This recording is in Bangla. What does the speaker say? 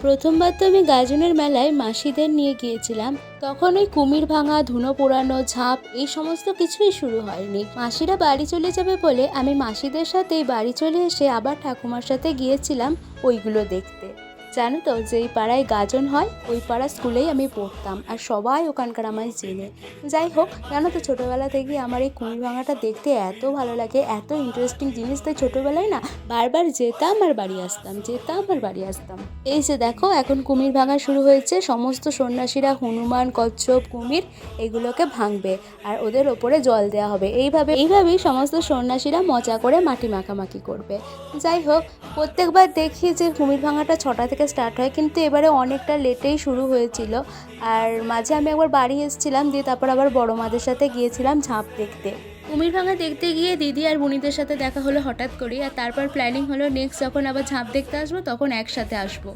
প্রথমবার তো আমি গাজনের মেলায় মাসিদের নিয়ে গিয়েছিলাম। তখন ওই কুমির ভাঙা, ধুনো পোড়ানো, ঝাঁপ এই সমস্ত কিছুই শুরু হয়নি। মাসিরা বাড়ি চলে যাবে বলে আমি মাসিদের সাথেই বাড়ি চলে এসে আবার ঠাকুমার সাথে গিয়েছিলাম ওইগুলো দেখতে। জানো তো, যেই পাড়ায় গাজন হয় ওই পাড়া স্কুলেই আমি পড়তাম, আর সবাই ওখানকার আমায় চেনে। যাই হোক, জানো তো, ছোটোবেলা থেকে আমার এই কুমির ভাঙাটা দেখতে এত ভালো লাগে, এত ইন্টারেস্টিং জিনিস, তাই ছোটোবেলায় না বারবার যেতাম আর বাড়ি আসতাম, যেতাম আর বাড়ি আসতাম। এই যে দেখো, এখন কুমির ভাঙা শুরু হয়েছে। সমস্ত সন্ন্যাসীরা হনুমান, কচ্ছপ, কুমির এগুলোকে ভাঙবে আর ওদের ওপরে জল দেওয়া হবে। এইভাবেই সমস্ত সন্ন্যাসীরা মজা করে মাটি মাখামাখি করবে। যাই হোক, প্রত্যেকবার দেখি যে কুমির ভাঙাটা 6টা থেকে স্টার্ট হয়, কিন্তু এবারে অনেকটা লেটেই শুরু হয়েছিল। আর মাঝে আমি একবার বাড়ি এসেছিলাম, দিয়ে তারপর আবার বড় মাদের সাথে গিয়েছিলাম ঝাঁপ দেখতে। কুমির ভাঙা দেখতে গিয়ে দিদি আর বুনিদের সাথে দেখা হলো হঠাৎ করেই, আর তারপর প্ল্যানিং হলো নেক্সট যখন আবার ঝাঁপ দেখতে আসবো তখন একসাথে আসবো।